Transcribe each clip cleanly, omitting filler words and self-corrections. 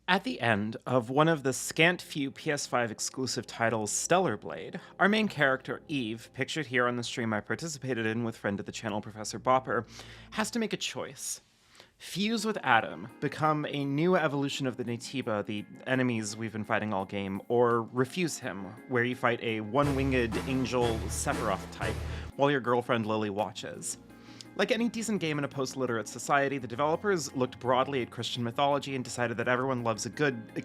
At the end of one of the scant few PS5 exclusive titles, Stellar Blade, our main character, Eve, pictured here on the stream I participated in with friend of the channel, Professor Bopper, has to make a choice. Fuse with Adam, become a new evolution of the Natiba, the enemies we've been fighting all game, or refuse him, where you fight a one-winged angel Sephiroth type while your girlfriend Lily watches. Like any decent game in a post-literate society, the developers looked broadly at Christian mythology and decided that everyone loves a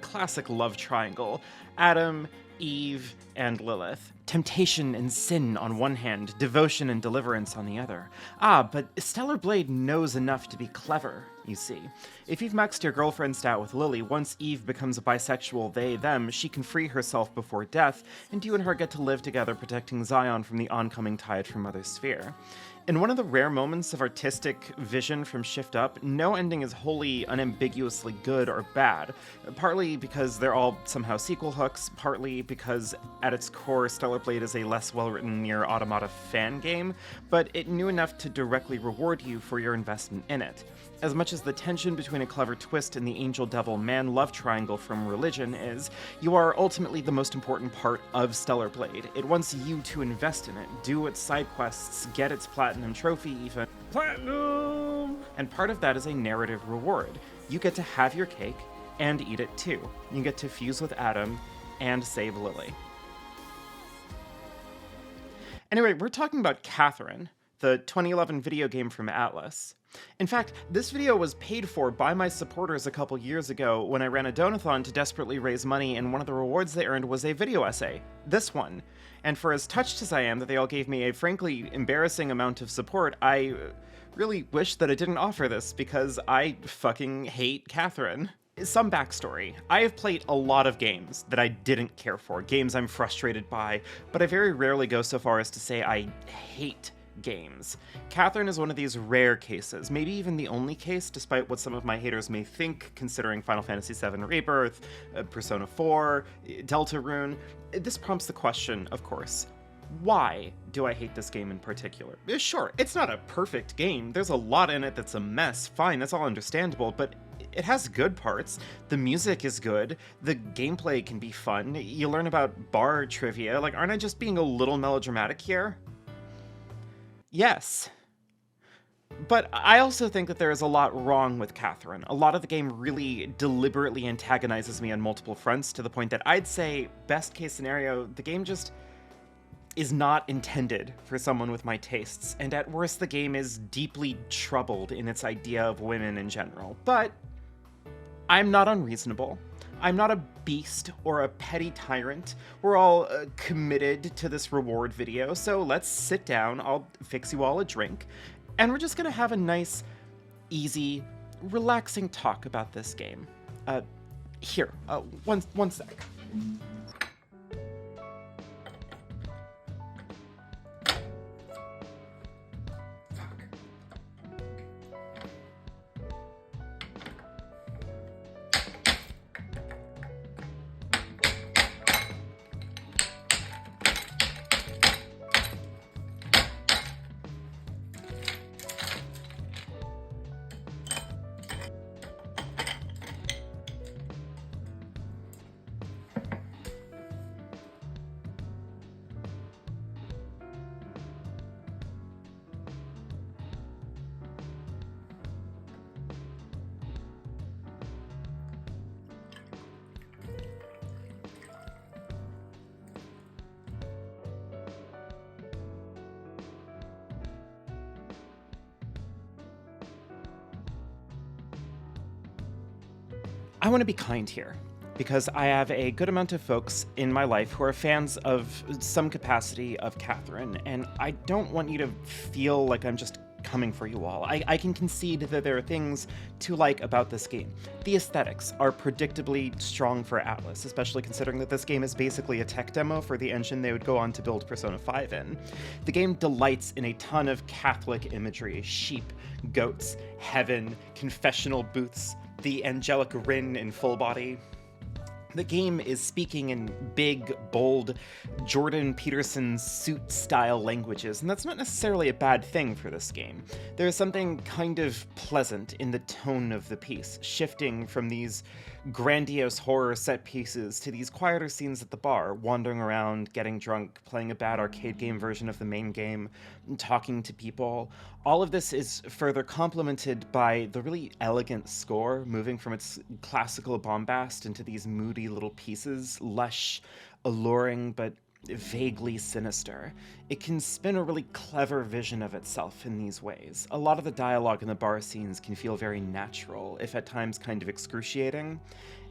classic love triangle: Adam, Eve, and Lilith. Temptation and sin on one hand, devotion and deliverance on the other. But Stellar Blade knows enough to be clever, you see. If you've maxed your girlfriend stat with Lily, once Eve becomes a bisexual they-them, she can free herself before death, and you and her get to live together protecting Zion from the oncoming tide from Mother Sphere. In one of the rare moments of artistic vision from Shift Up, no ending is wholly unambiguously good or bad, partly because they're all somehow sequel hooks, partly because at its core Stellar Blade is a less well-written Nier Automata fan game, but it knew enough to directly reward you for your investment in it. As much as the tension between a clever twist and the angel-devil-man love triangle from Religion is, you are ultimately the most important part of Stellar Blade. It wants you to invest in it, do its side quests, get its platinum trophy even. Platinum! And part of that is a narrative reward. You get to have your cake and eat it too. You get to fuse with Adam and save Lily. Anyway, we're talking about Catherine, the 2011 video game from Atlas. In fact, this video was paid for by my supporters a couple years ago when I ran a donathon to desperately raise money, and one of the rewards they earned was a video essay. This one. And for as touched as I am that they all gave me a frankly embarrassing amount of support, I really wish that I didn't offer this because I fucking hate Catherine. Some backstory. I have played a lot of games that I didn't care for, games I'm frustrated by, but I very rarely go so far as to say I hate games. Catherine is one of these rare cases, maybe even the only case, despite what some of my haters may think, considering Final Fantasy VII Rebirth, Persona 4, Deltarune. This prompts the question, of course, why do I hate this game in particular? Sure, it's not a perfect game, there's a lot in it that's a mess, fine, that's all understandable, but it has good parts. The music is good, the gameplay can be fun, you learn about bar trivia, like, aren't I just being a little melodramatic here? Yes. But I also think that there is a lot wrong with Catherine. A lot of the game really deliberately antagonizes me on multiple fronts, to the point that I'd say, best case scenario, the game just is not intended for someone with my tastes, and at worst the game is deeply troubled in its idea of women in general. But I'm not unreasonable. I'm not a beast or a petty tyrant. We're all committed to this reward video, so let's sit down, I'll fix you all a drink, and we're just gonna have a nice, easy, relaxing talk about this game. Here, one sec. I want to be kind here, because I have a good amount of folks in my life who are fans of some capacity of Catherine, and I don't want you to feel like I'm just coming for you all. I can concede that there are things to like about this game. The aesthetics are predictably strong for Atlas, especially considering that this game is basically a tech demo for the engine they would go on to build Persona 5 in. The game delights in a ton of Catholic imagery: sheep, goats, heaven, confessional booths, the angelic Rin in full body. The game is speaking in big, bold, Jordan Peterson suit-style languages, and that's not necessarily a bad thing for this game. There is something kind of pleasant in the tone of the piece, shifting from these grandiose horror set pieces to these quieter scenes at the bar, wandering around, getting drunk, playing a bad arcade game version of the main game, talking to people. All of this is further complemented by the really elegant score, moving from its classical bombast into these moody little pieces, lush, alluring, but vaguely sinister. It can spin a really clever vision of itself in these ways. A lot of the dialogue in the bar scenes can feel very natural, if at times kind of excruciating,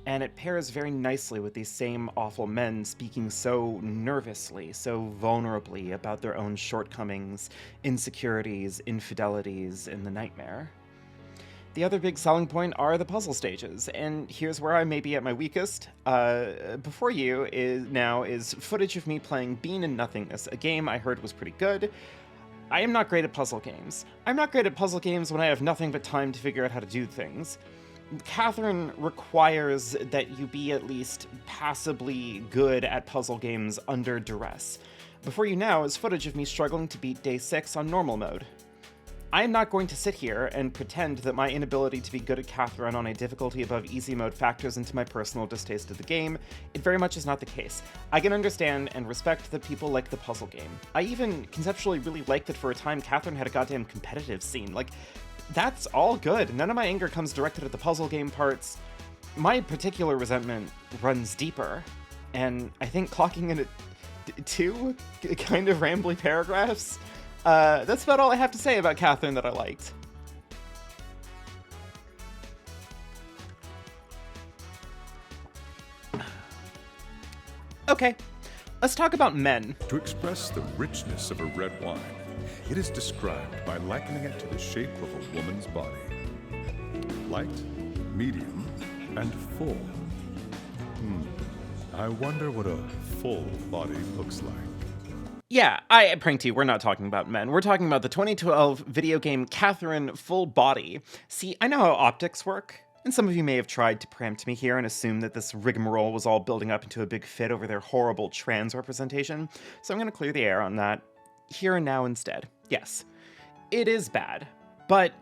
and it pairs very nicely with these same awful men speaking so nervously, so vulnerably about their own shortcomings, insecurities, infidelities, and the nightmare. The other big selling point are the puzzle stages, and here's where I may be at my weakest. Before you is footage of me playing Bean and Nothingness, a game I heard was pretty good. I am not great at puzzle games. I'm not great at puzzle games when I have nothing but time to figure out how to do things. Catherine requires that you be at least passably good at puzzle games under duress. Before you now is footage of me struggling to beat Day 6 on normal mode. I am not going to sit here and pretend that my inability to be good at Catherine on a difficulty above easy mode factors into my personal distaste of the game. It very much is not the case. I can understand and respect that people like the puzzle game. I even conceptually really liked that for a time Catherine had a goddamn competitive scene. Like, that's all good. None of my anger comes directed at the puzzle game parts. My particular resentment runs deeper, and I think clocking in at 2 kind of rambly paragraphs. That's about all I have to say about Catherine that I liked. Okay, let's talk about men. To express the richness of a red wine, it is described by likening it to the shape of a woman's body. Light, medium, and full. I wonder what a full body looks like. Yeah, I pranked you. We're not talking about men. We're talking about the 2012 video game Catherine Full Body. See, I know how optics work, and some of you may have tried to preempt me here and assume that this rigmarole was all building up into a big fit over their horrible trans representation, so I'm going to clear the air on that here and now instead. Yes, it is bad, but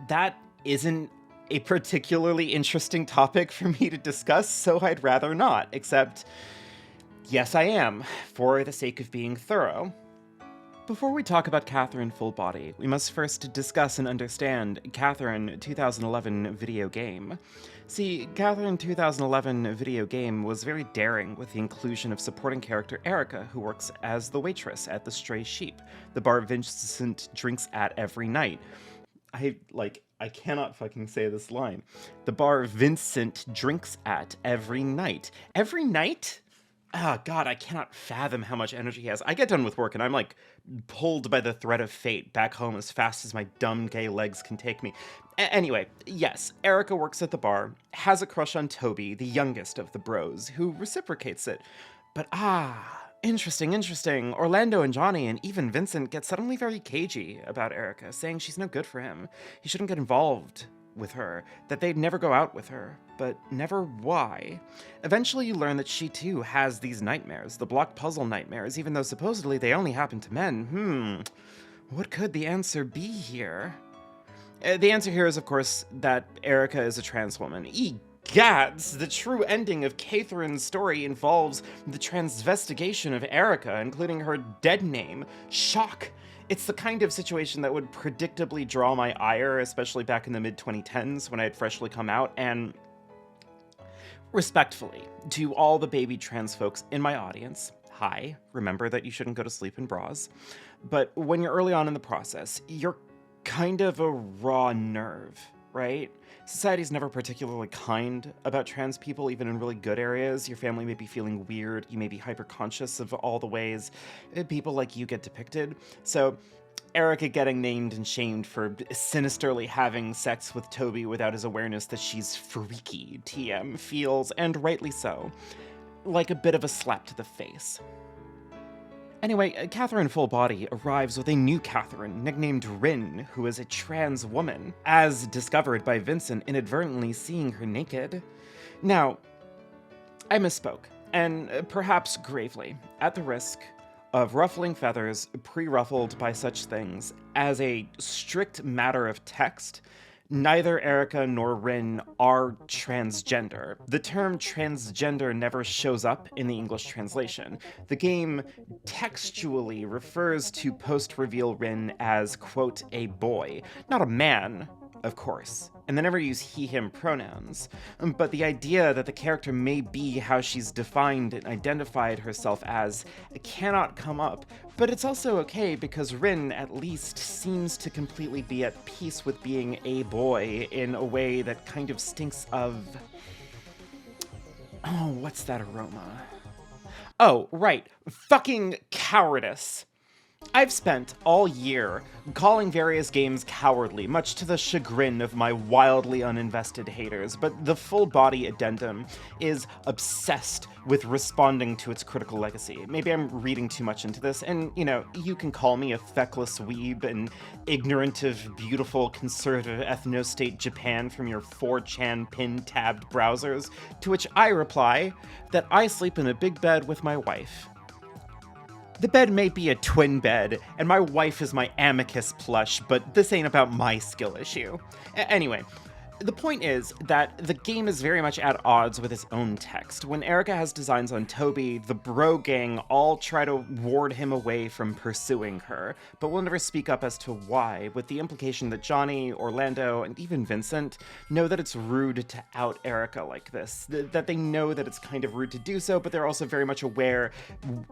that isn't a particularly interesting topic for me to discuss, so I'd rather not, except yes, I am, for the sake of being thorough. Before we talk about Catherine Full Body, we must first discuss and understand Catherine 2011 video game. See, Catherine 2011 video game was very daring with the inclusion of supporting character Erica, who works as the waitress at the Stray Sheep, the bar Vincent drinks at every night. I cannot fucking say this line. The bar Vincent drinks at every night. Every night? Oh, God, I cannot fathom how much energy he has. I get done with work and I'm like pulled by the thread of fate back home as fast as my dumb gay legs can take me. Anyway, yes, Erica works at the bar, has a crush on Toby, the youngest of the bros, who reciprocates it. But interesting. Orlando and Johnny and even Vincent get suddenly very cagey about Erica, saying she's no good for him. He shouldn't get involved with her, that they'd never go out with her, but never why. Eventually you learn that she too has these nightmares, the block puzzle nightmares, even though supposedly they only happen to men. What could the answer be here? The answer here is, of course, that Erica is a trans woman. Egads! The true ending of Catherine's story involves the transvestigation of Erica, including her dead name. Shock! It's the kind of situation that would predictably draw my ire, especially back in the mid-2010s when I had freshly come out, and respectfully, to all the baby trans folks in my audience, hi, remember that you shouldn't go to sleep in bras, but when you're early on in the process, you're kind of a raw nerve, right? Society's never particularly kind about trans people, even in really good areas. Your family may be feeling weird. You may be hyper-conscious of all the ways people like you get depicted. So Erica getting named and shamed for sinisterly having sex with Toby without his awareness that she's freaky, TM, feels, and rightly so, like a bit of a slap to the face. Anyway, Catherine Full Body arrives with a new Catherine, nicknamed Rin, who is a trans woman, as discovered by Vincent inadvertently seeing her naked. Now, I misspoke, and perhaps gravely, at the risk of ruffling feathers pre-ruffled by such things. As a strict matter of text, neither Erica nor Rin are transgender. The term transgender never shows up in the English translation. The game textually refers to post-reveal Rin as, quote, a boy, not a man, of course, and they never use he, him pronouns. But the idea that the character may be how she's defined and identified herself as cannot come up, but it's also okay because Rin at least seems to completely be at peace with being a boy in a way that kind of stinks of... Oh, what's that aroma? Oh, right, fucking cowardice. I've spent all year calling various games cowardly, much to the chagrin of my wildly uninvested haters, but the Full Body Addendum is obsessed with responding to its critical legacy. Maybe I'm reading too much into this, and, you know, you can call me a feckless weeb and ignorant of beautiful conservative ethno-state Japan from your 4chan pin-tabbed browsers, to which I reply that I sleep in a big bed with my wife. The bed may be a twin bed, and my wife is my amicus plush, but this ain't about my skill issue. Anyway, the point is that the game is very much at odds with its own text. When Erica has designs on Toby, the bro gang all try to ward him away from pursuing her, but will never speak up as to why, with the implication that Johnny, Orlando, and even Vincent know that it's rude to out Erica like this, that they know that it's kind of rude to do so, but they're also very much aware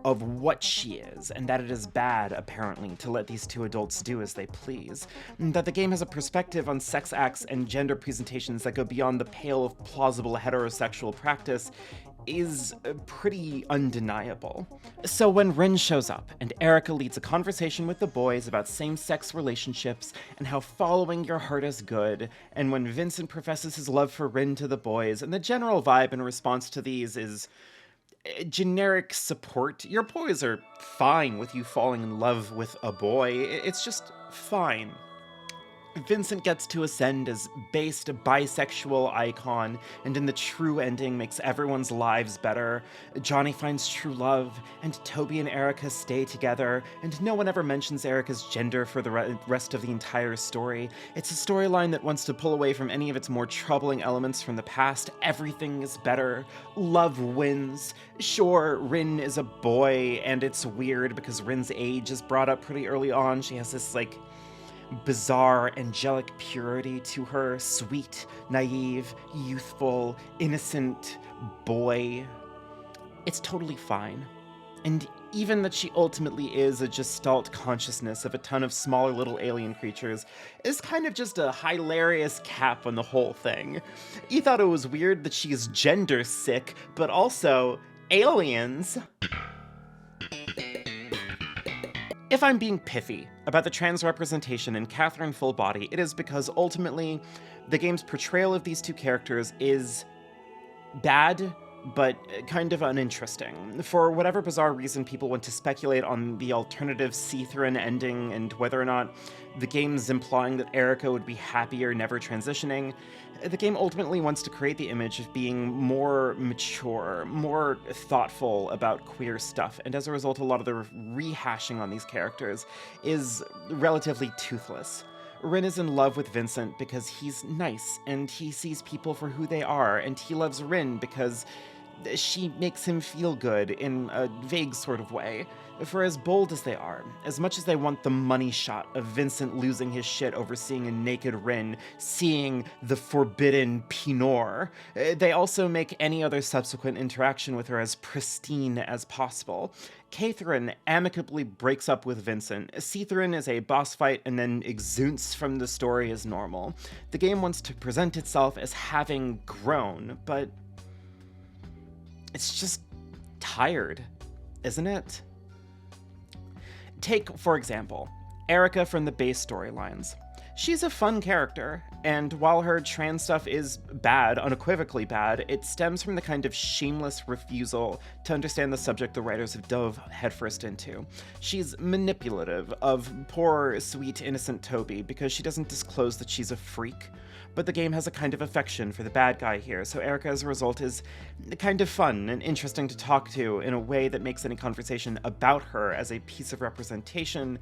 of what she is, and that it is bad, apparently, to let these two adults do as they please. That the game has a perspective on sex acts and gender presentations that go beyond the pale of plausible heterosexual practice is pretty undeniable. So when Rin shows up and Erica leads a conversation with the boys about same-sex relationships and how following your heart is good, and when Vincent professes his love for Rin to the boys, and the general vibe in response to these is generic support. Your boys are fine with you falling in love with a boy. It's just fine. Vincent gets to ascend as based bisexual icon, and in the true ending makes everyone's lives better. Johnny finds true love, and Toby and Erica stay together, and no one ever mentions Erica's gender for the rest of the entire story. It's a storyline that wants to pull away from any of its more troubling elements from the past. Everything is better. Love wins. Sure, Rin is a boy, and it's weird because Rin's age is brought up pretty early on. She has this, like, bizarre, angelic purity to her, sweet, naive, youthful, innocent boy. It's totally fine. And even that she ultimately is a gestalt consciousness of a ton of smaller little alien creatures is kind of just a hilarious cap on the whole thing. You thought it was weird that she's gender sick, but also aliens. If I'm being pithy about the trans representation in Catherine Full Body, it is because ultimately the game's portrayal of these two characters is bad, but kind of uninteresting. For whatever bizarre reason people want to speculate on the alternative Catherine ending and whether or not the game's implying that Erica would be happier never transitioning, the game ultimately wants to create the image of being more mature, more thoughtful about queer stuff, and as a result, a lot of the rehashing on these characters is relatively toothless. Rin is in love with Vincent because he's nice, and he sees people for who they are, and he loves Rin because she makes him feel good in a vague sort of way. For as bold as they are, as much as they want the money shot of Vincent losing his shit over seeing a naked Rin, seeing the forbidden Pinot, they also make any other subsequent interaction with her as pristine as possible. Catherine amicably breaks up with Vincent. Catherine is a boss fight and then exunts from the story as normal. The game wants to present itself as having grown, but it's just tired, isn't it? Take, for example, Erica from the base storylines. She's a fun character, and while her trans stuff is bad, unequivocally bad, it stems from the kind of shameless refusal to understand the subject the writers have dove headfirst into. She's manipulative of poor, sweet, innocent Toby because she doesn't disclose that she's a freak, but the game has a kind of affection for the bad guy here, so Erica as a result is kind of fun and interesting to talk to in a way that makes any conversation about her as a piece of representation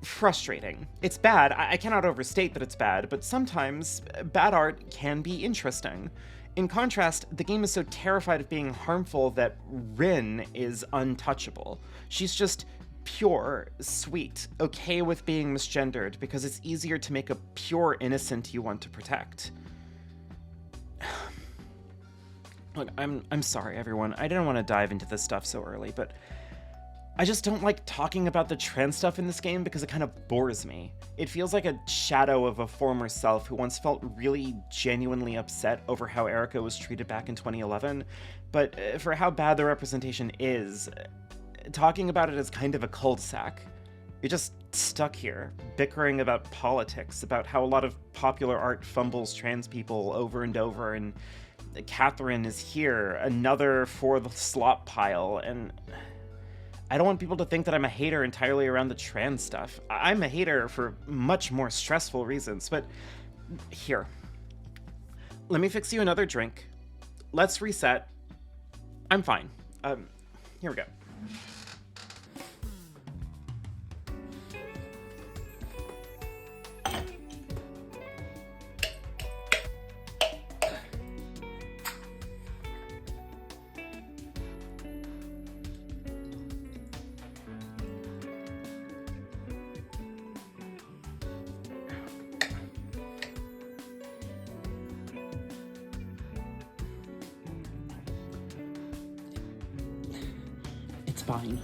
frustrating. It's bad. I cannot overstate that it's bad, but sometimes bad art can be interesting. In contrast, the game is so terrified of being harmful that Rin is untouchable. She's just pure, sweet, okay with being misgendered because it's easier to make a pure innocent you want to protect. Look, I'm sorry, everyone. I didn't want to dive into this stuff so early, but I just don't like talking about the trans stuff in this game because it kind of bores me. It feels like a shadow of a former self who once felt really genuinely upset over how Erica was treated back in 2011, but for how bad the representation is, talking about it is kind of a cul-de-sac. You're just stuck here, bickering about politics, about how a lot of popular art fumbles trans people over and over, and Catherine is here, another for the slop pile, and I don't want people to think that I'm a hater entirely around the trans stuff. I'm a hater for much more stressful reasons, but here. Let me fix you another drink. Let's reset. I'm fine. Here we go. It's fine.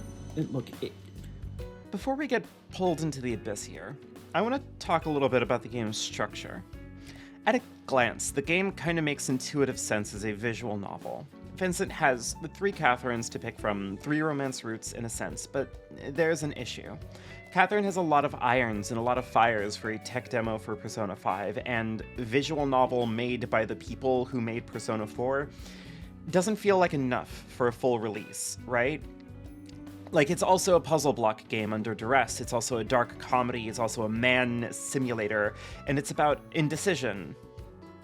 Before we get pulled into the abyss here, I want to talk a little bit about the game's structure. At a glance, the game kind of makes intuitive sense as a visual novel. Vincent has the three Catherines to pick from, three romance roots in a sense, but there's an issue. Catherine has a lot of irons and a lot of fires for a tech demo for Persona 5, and visual novel made by the people who made Persona 4 doesn't feel like enough for a full release, right? Like, it's also a puzzle block game under duress, it's also a dark comedy, it's also a man simulator, and it's about indecision.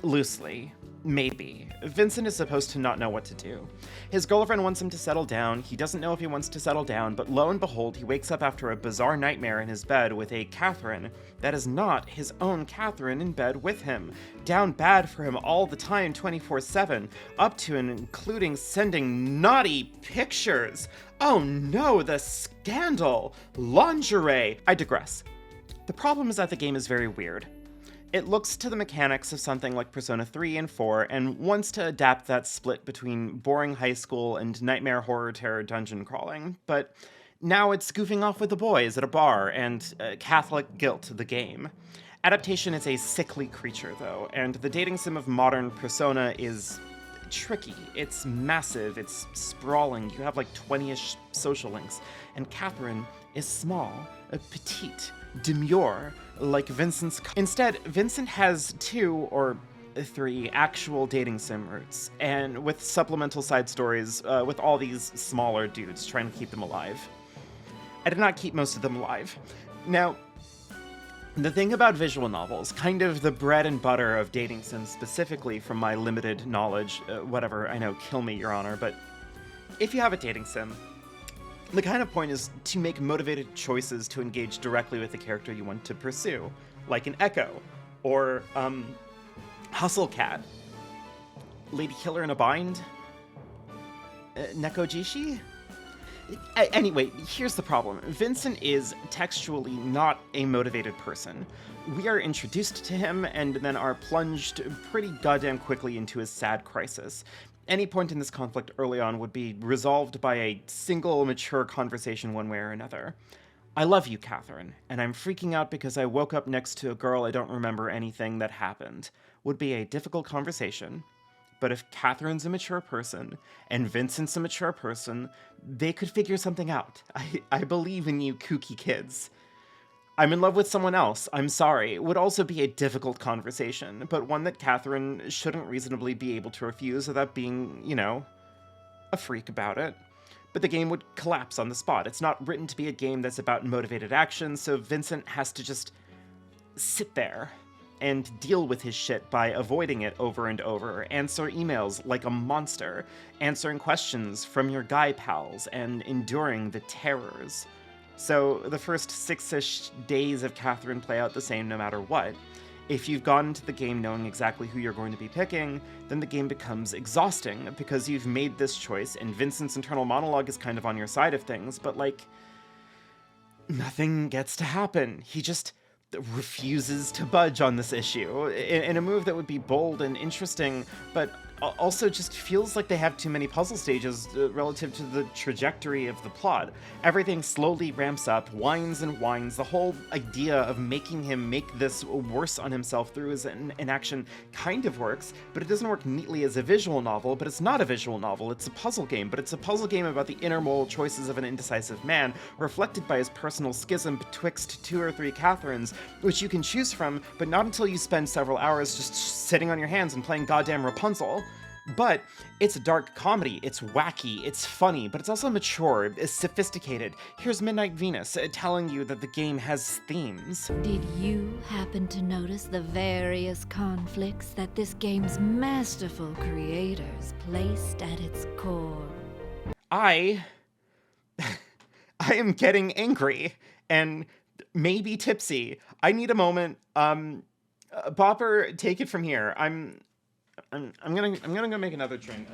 Loosely. Maybe. Vincent is supposed to not know what to do. His girlfriend wants him to settle down, he doesn't know if he wants to settle down, but lo and behold, he wakes up after a bizarre nightmare in his bed with a Catherine that is not his own Catherine in bed with him. Down bad for him all the time, 24/7, up to and including sending naughty pictures. Oh no, the scandal! Lingerie! I digress. The problem is that the game is very weird. It looks to the mechanics of something like Persona 3 and 4 and wants to adapt that split between boring high school and nightmare horror terror dungeon crawling, but now it's goofing off with the boys at a bar and Catholic guilt the game. Adaptation is a sickly creature, though, and the dating sim of modern Persona is tricky. It's massive, it's sprawling, you have like 20-ish social links, and Catherine is small, petite, demure, like Vincent's. Instead, Vincent has 2 or 3 actual dating sim roots, and with supplemental side stories with all these smaller dudes trying to keep them alive. I did not keep most of them alive. Now, the thing about visual novels, kind of the bread and butter of dating sims specifically from my limited knowledge, whatever, I know, kill me, Your Honor, but if you have a dating sim, the kind of point is to make motivated choices to engage directly with the character you want to pursue, like an Echo, or, Hustle Cat, Lady Killer in a Bind, Nekojishi? Anyway, here's the problem. Vincent is textually not a motivated person. We are introduced to him and then are plunged pretty goddamn quickly into his sad crisis. Any point in this conflict early on would be resolved by a single mature conversation one way or another. I love you, Catherine, and I'm freaking out because I woke up next to a girl I don't remember anything that happened. Would be a difficult conversation. But if Catherine's a mature person, and Vincent's a mature person, they could figure something out. I believe in you kooky kids. I'm in love with someone else, I'm sorry, would also be a difficult conversation, but one that Catherine shouldn't reasonably be able to refuse without being, a freak about it. But the game would collapse on the spot. It's not written to be a game that's about motivated action, so Vincent has to just sit there and deal with his shit by avoiding it over and over, answer emails like a monster, answering questions from your guy pals, and enduring the terrors. So the first 6-ish days of Catherine play out the same no matter what. If you've gone into the game knowing exactly who you're going to be picking, then the game becomes exhausting because you've made this choice and Vincent's internal monologue is kind of on your side of things, but nothing gets to happen. He just refuses to budge on this issue in a move that would be bold and interesting, but also just feels like they have too many puzzle stages relative to the trajectory of the plot. Everything slowly ramps up, whines and whines. The whole idea of making him make this worse on himself through his inaction kind of works, but it doesn't work neatly as a visual novel. But it's not a visual novel, it's a puzzle game, but it's a puzzle game about the inner moral choices of an indecisive man, reflected by his personal schism betwixt 2 or 3 Catherines, which you can choose from, but not until you spend several hours just sitting on your hands and playing goddamn Rapunzel. But it's a dark comedy, it's wacky, it's funny, but it's also mature, it's sophisticated. Here's Midnight Venus telling you that the game has themes. Did you happen to notice the various conflicts that this game's masterful creators placed at its core? I am getting angry and maybe tipsy. I need a moment. Bopper, take it from here. I'm gonna go make another drink.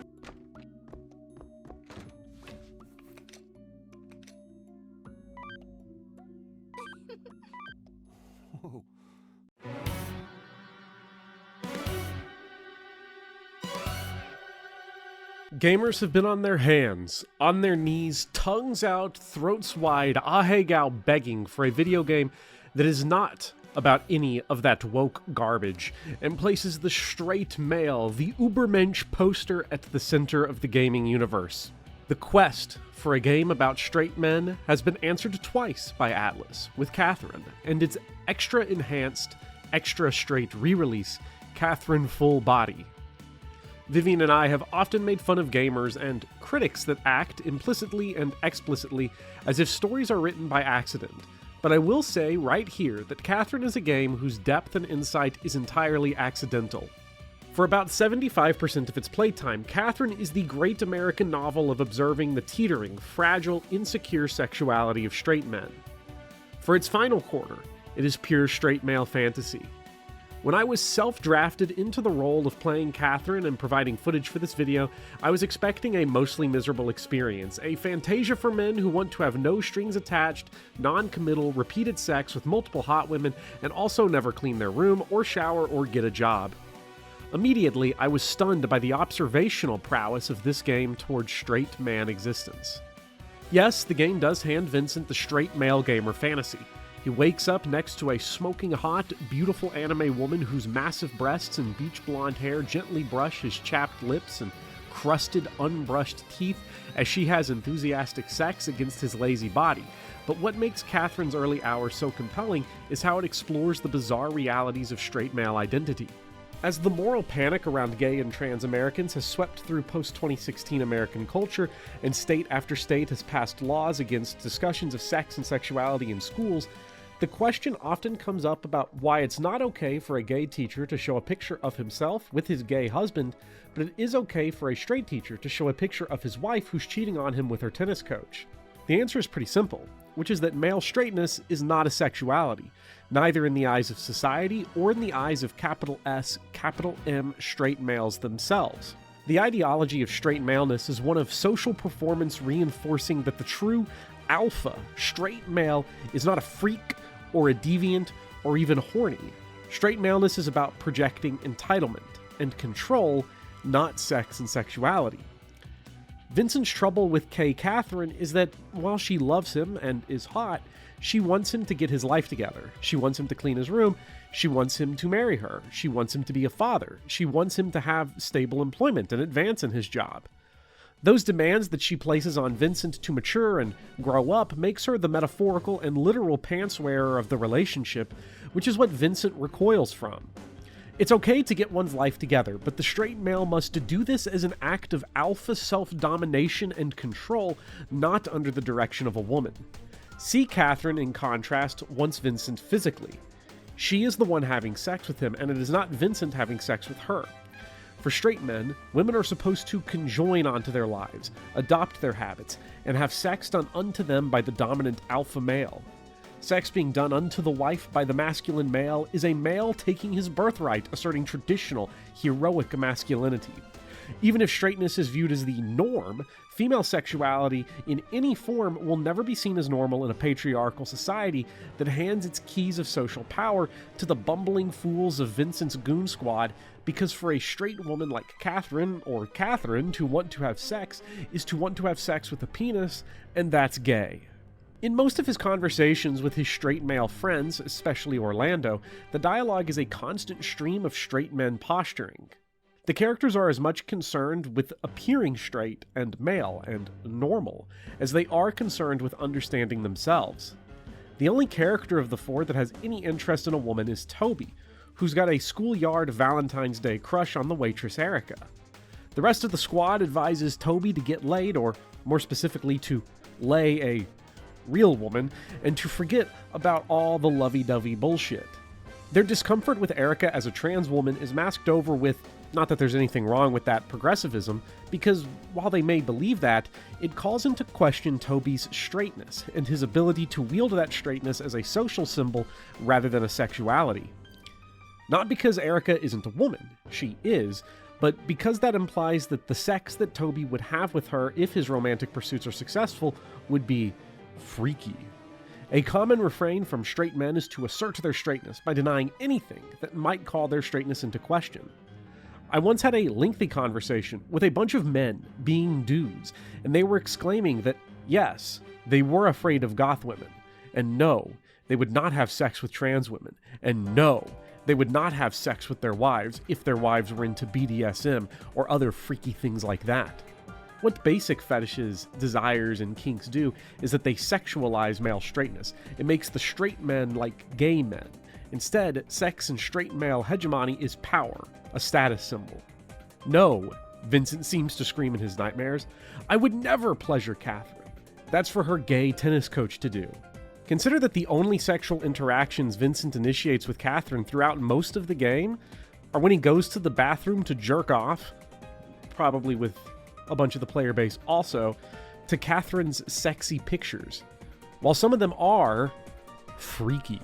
Gamers have been on their hands, on their knees, tongues out, throats wide, ahegao begging for a video game that is not about any of that woke garbage, and places the straight male, the Ubermensch poster at the center of the gaming universe. The quest for a game about straight men has been answered twice by Atlas, with Catherine, and its extra enhanced, extra straight re-release, Catherine Full Body. Vivian and I have often made fun of gamers and critics that act implicitly and explicitly as if stories are written by accident. But I will say right here that Catherine is a game whose depth and insight is entirely accidental. For about 75% of its playtime, Catherine is the great American novel of observing the teetering, fragile, insecure sexuality of straight men. For its final quarter, it is pure straight male fantasy. When I was self-drafted into the role of playing Catherine and providing footage for this video, I was expecting a mostly miserable experience, a fantasia for men who want to have no strings attached, non-committal, repeated sex with multiple hot women, and also never clean their room, or shower, or get a job. Immediately, I was stunned by the observational prowess of this game towards straight man existence. Yes, the game does hand Vincent the straight male gamer fantasy. He wakes up next to a smoking hot, beautiful anime woman whose massive breasts and beach blonde hair gently brush his chapped lips and crusted, unbrushed teeth as she has enthusiastic sex against his lazy body. But what makes Catherine's early hours so compelling is how it explores the bizarre realities of straight male identity. As the moral panic around gay and trans Americans has swept through post-2016 American culture, and state after state has passed laws against discussions of sex and sexuality in schools, the question often comes up about why it's not okay for a gay teacher to show a picture of himself with his gay husband, but it is okay for a straight teacher to show a picture of his wife who's cheating on him with her tennis coach. The answer is pretty simple, which is that male straightness is not a sexuality, neither in the eyes of society or in the eyes of capital S, capital M straight males themselves. The ideology of straight maleness is one of social performance reinforcing that the true alpha straight male is not a freak or a deviant or even horny. Straight maleness is about projecting entitlement and control, not sex and sexuality. Vincent's trouble with Kay Catherine is that while she loves him and is hot, she wants him to get his life together. She wants him to clean his room. She wants him to marry her. She wants him to be a father. She wants him to have stable employment and advance in his job. Those demands that she places on Vincent to mature and grow up makes her the metaphorical and literal pants wearer of the relationship, which is what Vincent recoils from. It's okay to get one's life together, but the straight male must do this as an act of alpha self-domination and control, not under the direction of a woman. See Catherine, in contrast, wants Vincent physically. She is the one having sex with him, and it is not Vincent having sex with her. For straight men, women are supposed to conjoin onto their lives, adopt their habits, and have sex done unto them by the dominant alpha male. Sex being done unto the wife by the masculine male is a male taking his birthright, asserting traditional, heroic masculinity. Even if straightness is viewed as the norm, female sexuality in any form will never be seen as normal in a patriarchal society that hands its keys of social power to the bumbling fools of Vincent's goon squad, because for a straight woman like Catherine, or Catherine, to want to have sex is to want to have sex with a penis, and that's gay. In most of his conversations with his straight male friends, especially Orlando, the dialogue is a constant stream of straight men posturing. The characters are as much concerned with appearing straight and male and normal as they are concerned with understanding themselves. The only character of the four that has any interest in a woman is Toby, who's got a schoolyard Valentine's Day crush on the waitress Erica. The rest of the squad advises Toby to get laid, or more specifically to lay a real woman, and to forget about all the lovey-dovey bullshit. Their discomfort with Erica as a trans woman is masked over with, not that there's anything wrong with that progressivism, because while they may believe that, it calls into question Toby's straightness and his ability to wield that straightness as a social symbol rather than a sexuality. Not because Erica isn't a woman, she is, but because that implies that the sex that Toby would have with her if his romantic pursuits are successful would be freaky. A common refrain from straight men is to assert their straightness by denying anything that might call their straightness into question. I once had a lengthy conversation with a bunch of men, being dudes, and they were exclaiming that, yes, they were afraid of goth women, and no, they would not have sex with trans women, and no, they would not have sex with their wives if their wives were into BDSM or other freaky things like that. What basic fetishes, desires, and kinks do is that they sexualize male straightness. It makes the straight men like gay men. Instead, sex and straight male hegemony is power, a status symbol. No, Vincent seems to scream in his nightmares, I would never pleasure Catherine. That's for her gay tennis coach to do. Consider that the only sexual interactions Vincent initiates with Catherine throughout most of the game are when he goes to the bathroom to jerk off, probably with a bunch of the player base also, to Catherine's sexy pictures. While some of them are freaky,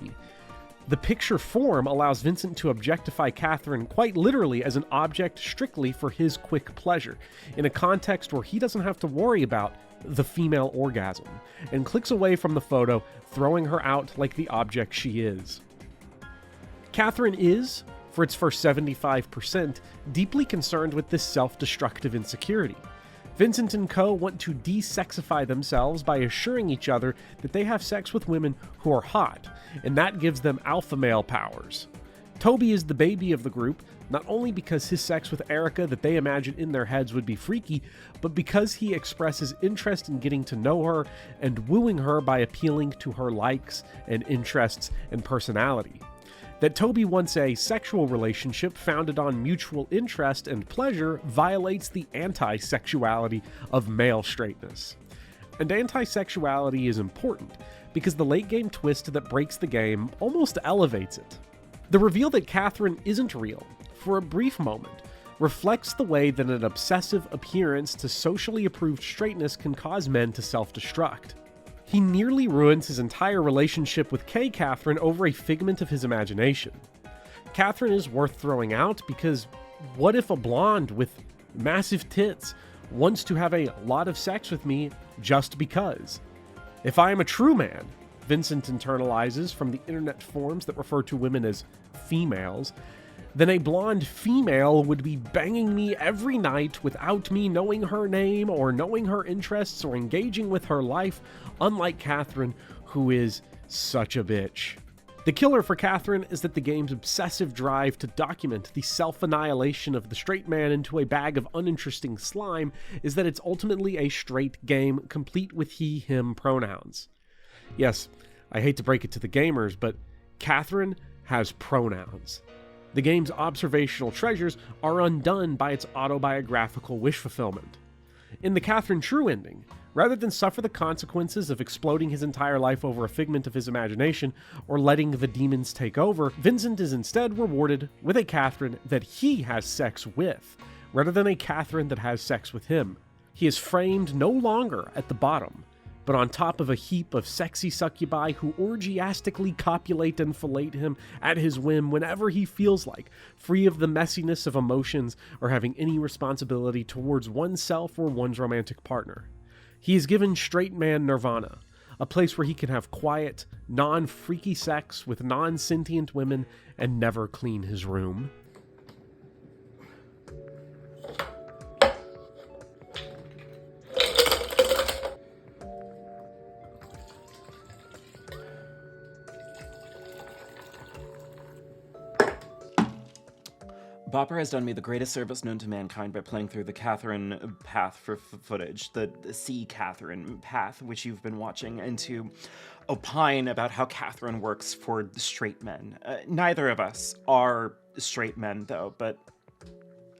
the picture form allows Vincent to objectify Catherine quite literally as an object strictly for his quick pleasure, in a context where he doesn't have to worry about the female orgasm, and clicks away from the photo, throwing her out like the object she is. Catherine is, for its first 75%, deeply concerned with this self-destructive insecurity. Vincent and co. want to de-sexify themselves by assuring each other that they have sex with women who are hot, and that gives them alpha male powers. Toby is the baby of the group, not only because his sex with Erica that they imagine in their heads would be freaky, but because he expresses interest in getting to know her and wooing her by appealing to her likes and interests and personality. That Toby wants a sexual relationship founded on mutual interest and pleasure violates the anti-sexuality of male straightness. And anti-sexuality is important because the late-game twist that breaks the game almost elevates it. The reveal that Catherine isn't real, for a brief moment, reflects the way that an obsessive adherence to socially approved straightness can cause men to self-destruct. He nearly ruins his entire relationship with Kay Catherine over a figment of his imagination. Catherine is worth throwing out because what if a blonde with massive tits wants to have a lot of sex with me just because? If I am a true man, Vincent internalizes from the internet forums that refer to women as females, then a blonde female would be banging me every night without me knowing her name or knowing her interests or engaging with her life, unlike Catherine, who is such a bitch. The killer for Catherine is that the game's obsessive drive to document the self-annihilation of the straight man into a bag of uninteresting slime is that it's ultimately a straight game, complete with he, him pronouns. Yes, I hate to break it to the gamers, but Catherine has pronouns. The game's observational treasures are undone by its autobiographical wish fulfillment. In the Catherine True ending, rather than suffer the consequences of exploding his entire life over a figment of his imagination or letting the demons take over, Vincent is instead rewarded with a Catherine that he has sex with, rather than a Catherine that has sex with him. He is framed no longer at the bottom, but on top of a heap of sexy succubi who orgiastically copulate and fillet him at his whim whenever he feels like, free of the messiness of emotions or having any responsibility towards oneself or one's romantic partner. He is given straight man nirvana, a place where he can have quiet, non-freaky sex with non-sentient women and never clean his room. Bopper has done me the greatest service known to mankind by playing through the Catherine path for footage, the C. Catherine path, which you've been watching, and to opine about how Catherine works for straight men. Neither of us are straight men, though, but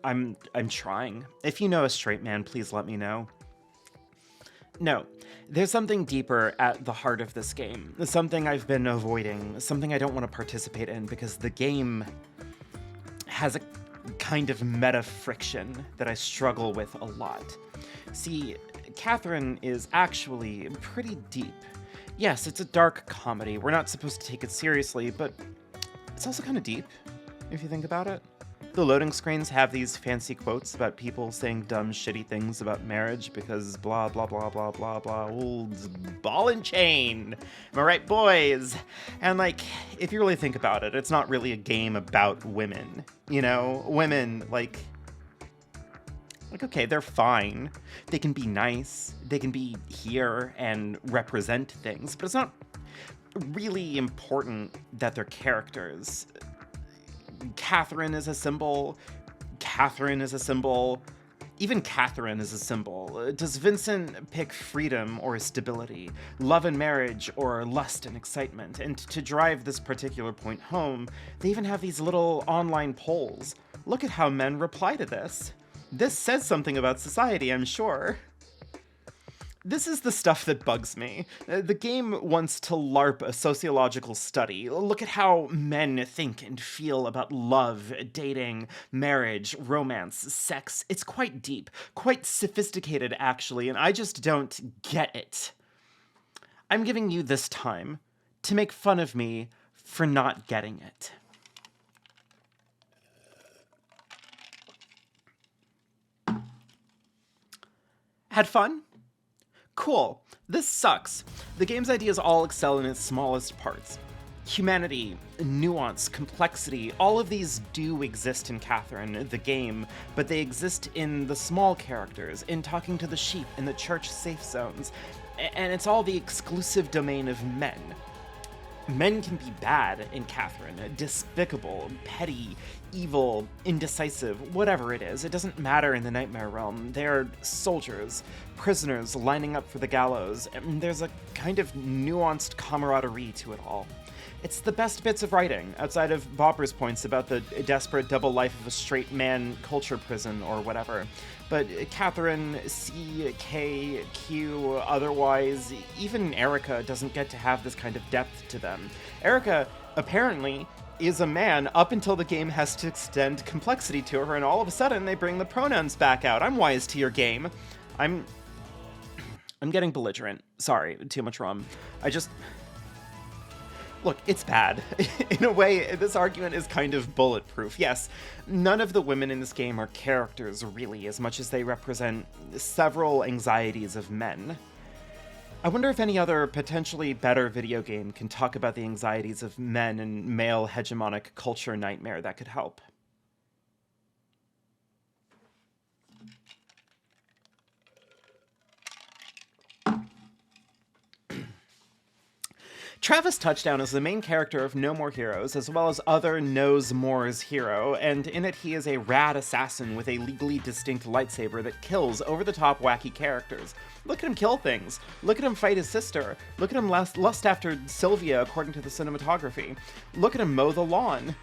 I'm trying. If you know a straight man, please let me know. No, there's something deeper at the heart of this game, something I've been avoiding, something I don't want to participate in because the game has a kind of meta friction that I struggle with a lot. See, Catherine is actually pretty deep. Yes, it's a dark comedy. We're not supposed to take it seriously, but it's also kind of deep, if you think about it. The loading screens have these fancy quotes about people saying dumb, shitty things about marriage because blah, blah, blah, blah, blah, blah, old ball and chain. Am I right, boys? And like, if you really think about it, it's not really a game about women. You know, women, like, okay, they're fine. They can be nice. They can be here and represent things, but it's not really important that they're characters. Catherine is a symbol. Catherine is a symbol. Even Catherine is a symbol. Does Vincent pick freedom or stability, love and marriage or lust and excitement? And to drive this particular point home, they even have these little online polls. Look at how men reply to this. This says something about society, I'm sure. This is the stuff that bugs me. The game wants to LARP a sociological study. Look at how men think and feel about love, dating, marriage, romance, sex. It's quite deep, quite sophisticated, actually, and I just don't get it. I'm giving you this time to make fun of me for not getting it. Had fun? Cool. This sucks. The game's ideas all excel in its smallest parts. Humanity, nuance, complexity, all of these do exist in Catherine, the game, but they exist in the small characters, in talking to the sheep, in the church safe zones, and it's all the exclusive domain of men. Men can be bad in Catherine, despicable, petty, evil, indecisive, whatever it is. It doesn't matter in the Nightmare Realm. They're soldiers, prisoners lining up for the gallows, and there's a kind of nuanced camaraderie to it all. It's the best bits of writing, outside of Bopper's points about the desperate double life of a straight man culture prison or whatever. But Catherine, C, K, Q, otherwise, even Erica doesn't get to have this kind of depth to them. Erica, apparently, is a man up until the game has to extend complexity to her, and all of a sudden they bring the pronouns back out. I'm wise to your game. I'm getting belligerent. Sorry, too much rum. Look, it's bad. In a way, this argument is kind of bulletproof. Yes, none of the women in this game are characters, really, as much as they represent several anxieties of men. I wonder if any other potentially better video game can talk about the anxieties of men and male hegemonic culture nightmare that could help. Travis Touchdown is the main character of No More Heroes, as well as other Knows More's hero, and in it he is a rad assassin with a legally distinct lightsaber that kills over-the-top wacky characters. Look at him kill things. Look at him fight his sister. Look at him lust after Sylvia according to the cinematography. Look at him mow the lawn.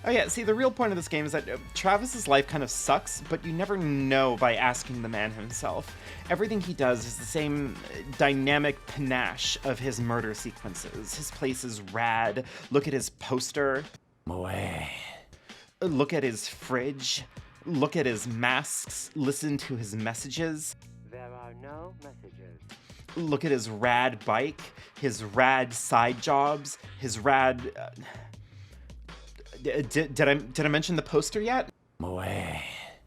Oh yeah, see, the real point of this game is that Travis's life kind of sucks, but you never know by asking the man himself. Everything he does is the same dynamic panache of his murder sequences. His place is rad. Look at his poster. Moe. Look at his fridge. Look at his masks. Listen to his messages. There are no messages. Look at his rad bike, his rad side jobs, his rad... Did I mention the poster yet? Moe.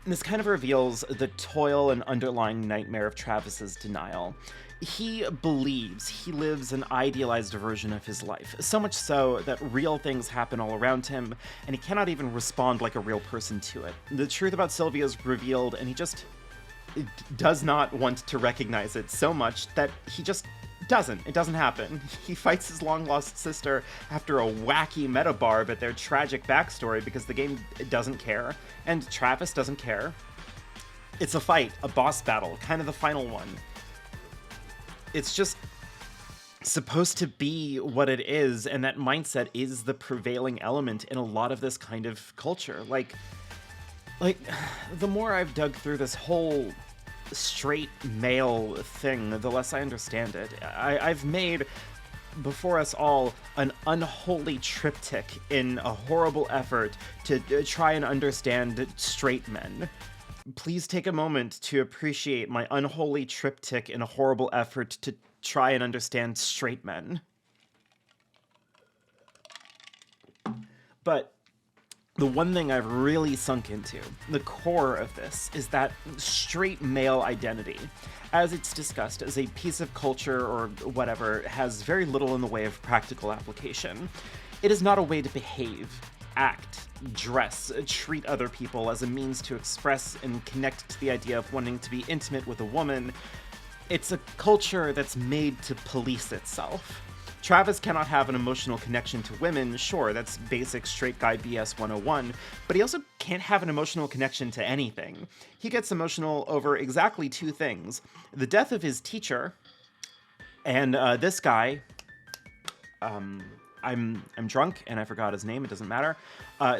This kind of reveals the toil and underlying nightmare of Travis's denial. He believes he lives an idealized version of his life, so much so that real things happen all around him, and he cannot even respond like a real person to it. The truth about Sylvia is revealed, and he just does not want to recognize it so much that he just doesn't. It doesn't happen. He fights his long-lost sister after a wacky meta-barb at their tragic backstory because the game doesn't care, and Travis doesn't care. It's a fight, a boss battle, kind of the final one. It's just supposed to be what it is, and that mindset is the prevailing element in a lot of this kind of culture. Like, the more I've dug through this whole straight male thing, the less I understand it. I've made, before us all, an unholy triptych in a horrible effort to try and understand straight men. Please take a moment to appreciate my unholy triptych in a horrible effort to try and understand straight men. But the one thing I've really sunk into, the core of this, is that straight male identity, as it's discussed as a piece of culture or whatever, has very little in the way of practical application. It is not a way to behave, act, dress, treat other people as a means to express and connect to the idea of wanting to be intimate with a woman. It's a culture that's made to police itself. Travis cannot have an emotional connection to women, sure, that's basic straight guy BS 101, but he also can't have an emotional connection to anything. He gets emotional over exactly two things: the death of his teacher, and this guy, I'm drunk and I forgot his name, it doesn't matter,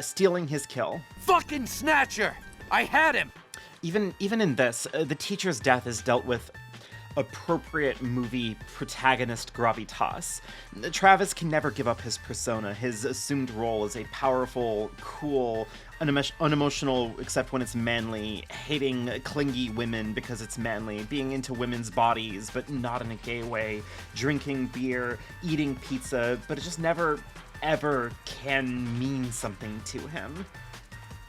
stealing his kill. Fucking Snatcher! I had him! Even in this, the teacher's death is dealt with appropriate movie protagonist gravitas. Travis can never give up his persona, his assumed role as a powerful, cool, unemotional except when it's manly, hating clingy women because it's manly, being into women's bodies but not in a gay way, drinking beer, eating pizza, but it just never, ever can mean something to him.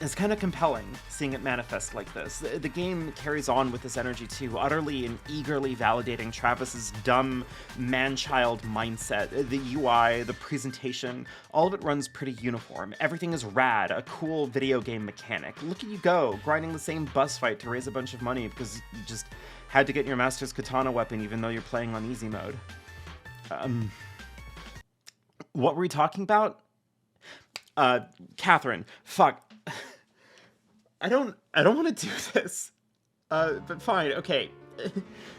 It's kind of compelling seeing it manifest like this. The game carries on with this energy too, utterly and eagerly validating Travis's dumb man-child mindset. The UI, the presentation, all of it runs pretty uniform. Everything is rad, a cool video game mechanic. Look at you go, grinding the same bus fight to raise a bunch of money because you just had to get your master's katana weapon even though you're playing on easy mode. What were we talking about? Catherine. Fuck. I don't want to do this. But fine, okay.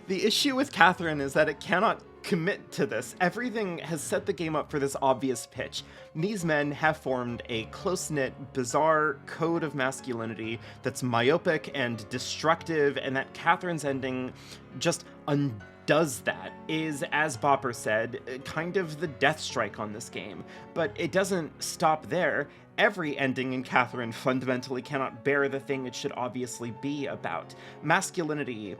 The issue with Catherine is that it cannot commit to this. Everything has set the game up for this obvious pitch. These men have formed a close-knit, bizarre code of masculinity that's myopic and destructive, and that Catherine's ending just undoes that, is, as Bopper said, kind of the death strike on this game. But it doesn't stop there. Every ending in Catherine fundamentally cannot bear the thing it should obviously be about. Masculinity,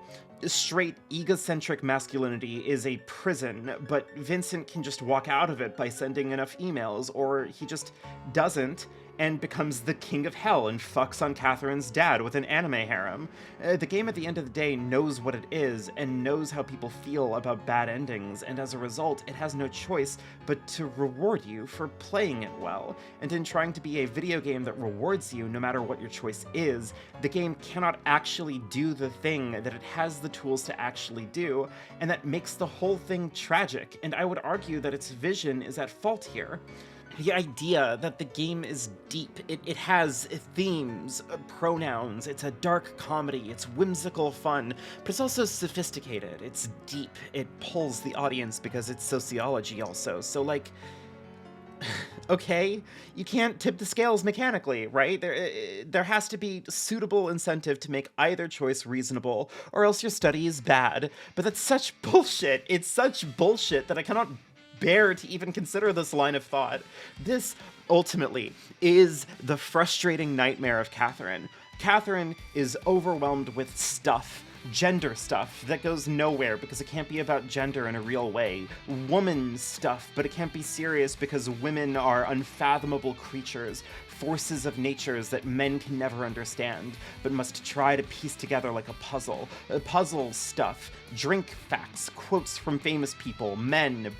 straight, egocentric masculinity, is a prison, but Vincent can just walk out of it by sending enough emails, or he just doesn't, and becomes the king of hell and fucks on Catherine's dad with an anime harem. The game at the end of the day knows what it is and knows how people feel about bad endings, and as a result, it has no choice but to reward you for playing it well. And in trying to be a video game that rewards you no matter what your choice is, the game cannot actually do the thing that it has the tools to actually do, and that makes the whole thing tragic, and I would argue that its vision is at fault here. The idea that the game is deep, it has themes, pronouns, it's a dark comedy, it's whimsical fun, but it's also sophisticated, it's deep, it pulls the audience because it's sociology also, so like, okay, you can't tip the scales mechanically, right? There has to be suitable incentive to make either choice reasonable, or else your study is bad, but that's such bullshit, it's such bullshit that I cannot bear to even consider this line of thought. This, ultimately, is the frustrating nightmare of Catherine. Catherine is overwhelmed with stuff, gender stuff, that goes nowhere because it can't be about gender in a real way. Woman stuff, but it can't be serious because women are unfathomable creatures, forces of natures that men can never understand, but must try to piece together like a puzzle. Puzzle stuff, drink facts, quotes from famous people, men,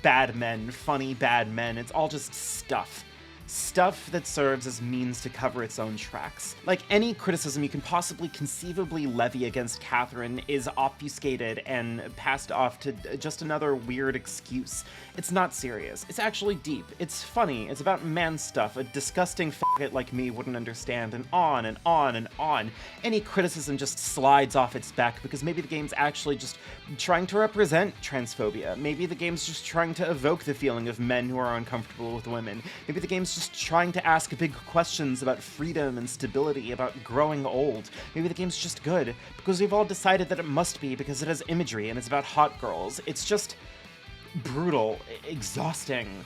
funny bad men, it's all just stuff. Stuff that serves as means to cover its own tracks. Like any criticism you can possibly conceivably levy against Catherine is obfuscated and passed off to just another weird excuse. It's not serious. It's actually deep. It's funny. It's about man stuff a disgusting faggot like me wouldn't understand, and on and on and on. Any criticism just slides off its back because maybe the game's actually just trying to represent transphobia. Maybe the game's just trying to evoke the feeling of men who are uncomfortable with women. Maybe the game's just trying to ask big questions about freedom and stability, about growing old. Maybe the game's just good because we've all decided that it must be because it has imagery and it's about hot girls. It's just brutal, exhausting.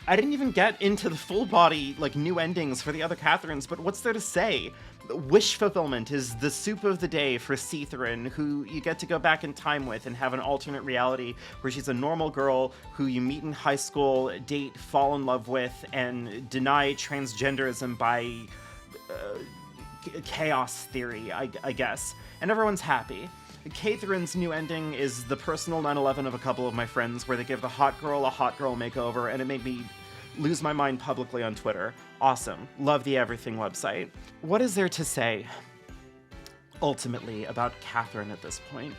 I didn't even get into the full body, like, new endings for the other Catherines, but what's there to say? Wish fulfillment is the soup of the day for Catherine, who you get to go back in time with and have an alternate reality where she's a normal girl who you meet in high school, date, fall in love with, and deny transgenderism by chaos theory, I guess. And everyone's happy. Catherine's new ending is the personal 9/11 of a couple of my friends, where they give the hot girl a hot girl makeover, and it made me lose my mind publicly on Twitter. Awesome. Love the Everything website. What is there to say, ultimately, about Catherine at this point?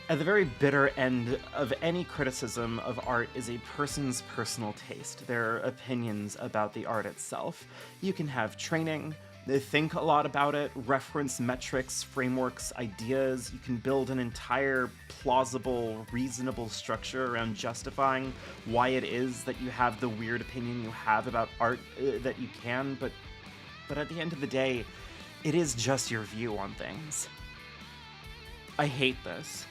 At the very bitter end of any criticism of art is a person's personal taste, their opinions about the art itself. You can have training, think a lot about it, reference metrics, frameworks, ideas. You can build an entire plausible, reasonable structure around justifying why it is that you have the weird opinion you have about art that you can, but at the end of the day, it is just your view on things. I hate this.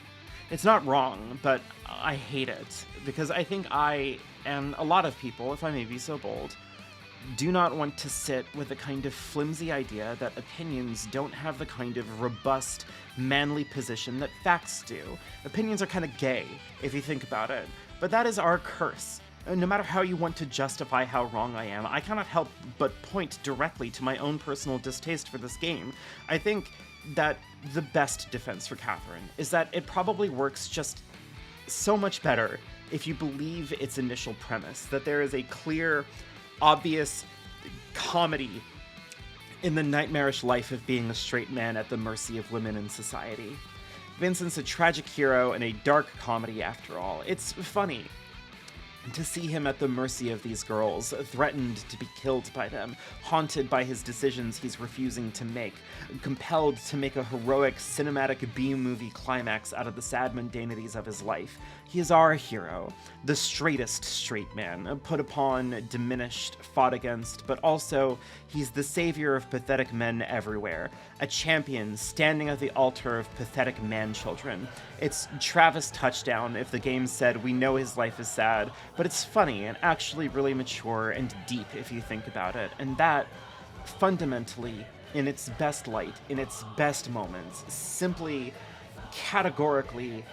It's not wrong, but I hate it, because I think I, and a lot of people, if I may be so bold, do not want to sit with the kind of flimsy idea that opinions don't have the kind of robust, manly position that facts do. Opinions are kind of gay, if you think about it. But that is our curse. No matter how you want to justify how wrong I am, I cannot help but point directly to my own personal distaste for this game. I think that the best defense for Catherine is that it probably works just so much better if you believe its initial premise, that there is a clear, obvious comedy in the nightmarish life of being a straight man at the mercy of women in society. Vincent's a tragic hero and a dark comedy after all. It's funny to see him at the mercy of these girls, threatened to be killed by them, haunted by his decisions he's refusing to make, compelled to make a heroic cinematic B-movie climax out of the sad mundanities of his life. He is our hero, the straightest straight man, put upon, diminished, fought against, but also he's the savior of pathetic men everywhere, a champion standing at the altar of pathetic man-children. It's Travis touchdown if the game said we know his life is sad, but it's funny and actually really mature and deep if you think about it, and that, fundamentally, in its best light, in its best moments, simply, categorically,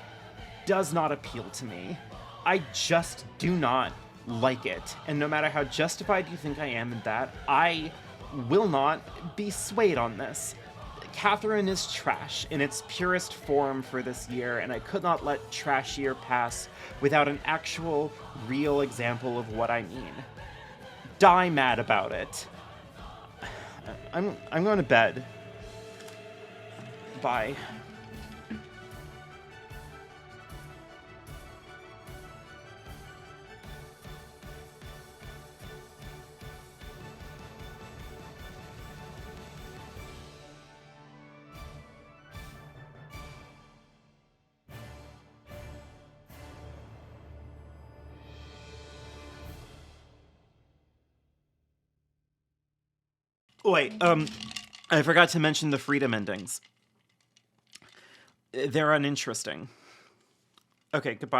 does not appeal to me. I just do not like it, and no matter how justified you think I am in that, I will not be swayed on this. Catherine is trash in its purest form for this year, and I could not let trash year pass without an actual, real example of what I mean. Die mad about it. I'm going to bed. Bye. Wait, I forgot to mention the freedom endings. They're uninteresting. Okay, goodbye.